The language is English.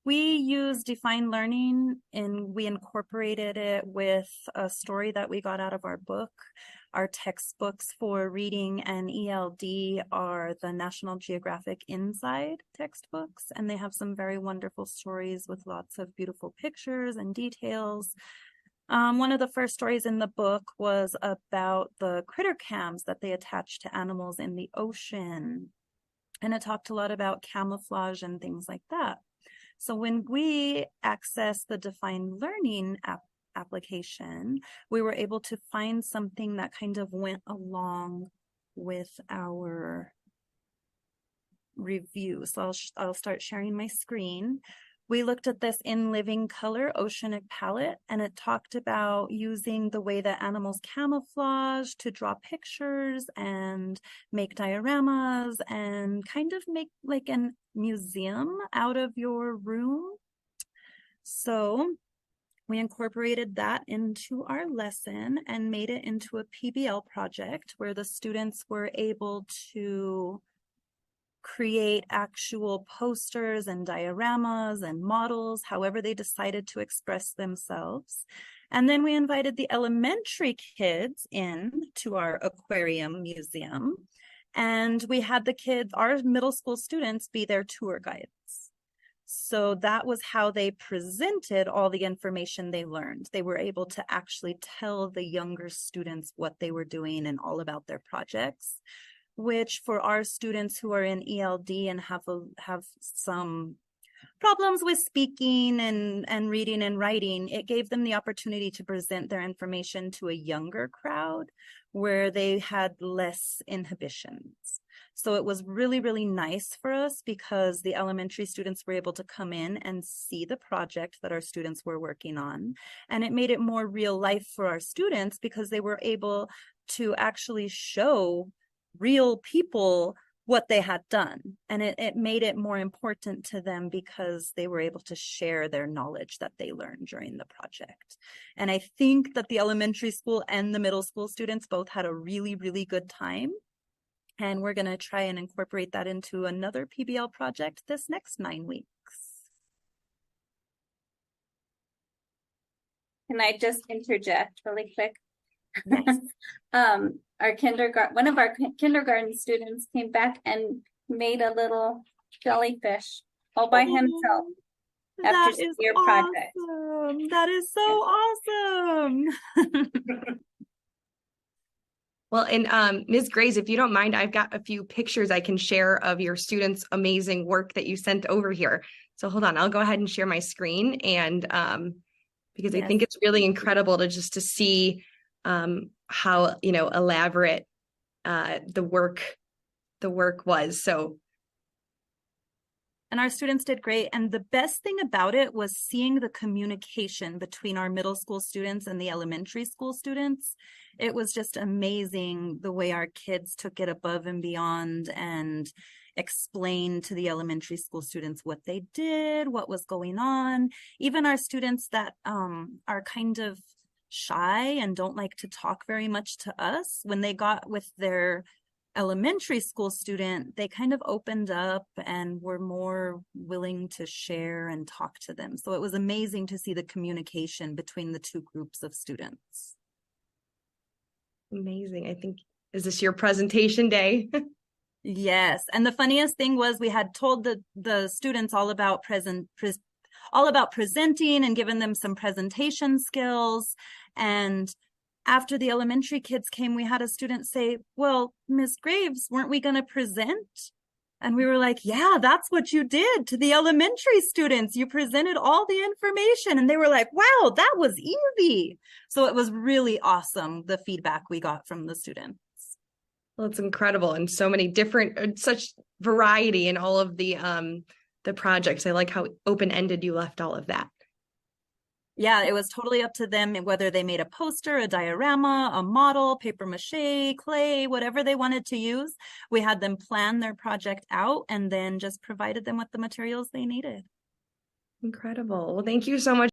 We use defined learning and we incorporated it with a story that we got out of our book. Our textbooks for reading and ELD are the National Geographic Inside textbooks, and they have some very wonderful stories with lots of beautiful pictures and details. One of the first stories in the book was about the critter cams that they attach to animals in the ocean. And it talked a lot about camouflage and things like that. So when we accessed the defined learning application, we were able to find something that kind of went along with our review. So I'll start sharing my screen. We looked at this in living color, Oceanic Pallet, and it talked about using the way that animals camouflage to draw pictures and make dioramas and kind of make like a museum out of your room. So we incorporated that into our lesson and made it into a PBL project where the students were able to create actual posters and dioramas and models, however they decided to express themselves. And then we invited the elementary kids in to our aquarium museum, and we had the kids, our middle school students, be their tour guides. So that was how they presented all the information they learned. They were able to actually tell the younger students what they were doing and all about their projects, which for our students who are in ELD and have some problems with speaking and reading and writing, it gave them the opportunity to present their information to a younger crowd where they had less inhibitions. So it was really, really nice for us because the elementary students were able to come in and see the project that our students were working on. And it made it more real life for our students because they were able to actually show real people what they had done. And it made it more important to them because they were able to share their knowledge that they learned during the project. And I think that the elementary school and the middle school students both had a really, really good time. And we're going to try and incorporate that into another PBL project this next 9 weeks. Can I just interject really quick? Yes. One of our kindergarten students came back and made a little jellyfish all by himself after your project. That is so awesome. Well, and Ms. Grays, if you don't mind, I've got a few pictures I can share of your students' amazing work that you sent over here. So hold on, I'll go ahead and share my screen, and because I think it's really incredible to see how elaborate the work was. So, and our students did great. And the best thing about it was seeing the communication between our middle school students and the elementary school students. It was just amazing the way our kids took it above and beyond and explained to the elementary school students what they did, what was going on. Even our students that are kind of shy and don't like to talk very much to us, when they got with their elementary school student, they kind of opened up and were more willing to share and talk to them. So it was amazing to see the communication between the two groups of students. Amazing. I think, is this your presentation day? Yes. And the funniest thing was we had told the students all about presenting and given them some presentation skills. And after the elementary kids came, we had a student say, well, Ms. Graves, weren't we going to present? And we were like, yeah, that's what you did to the elementary students. You presented all the information. And they were like, wow, that was easy. So it was really awesome, the feedback we got from the students. Well, it's incredible. And so many different, such variety in all of the projects. I like how open-ended you left all of that. Yeah, it was totally up to them whether they made a poster, a diorama, a model, paper mache, clay, whatever they wanted to use. We had them plan their project out and then just provided them with the materials they needed. Incredible. Well, thank you so much.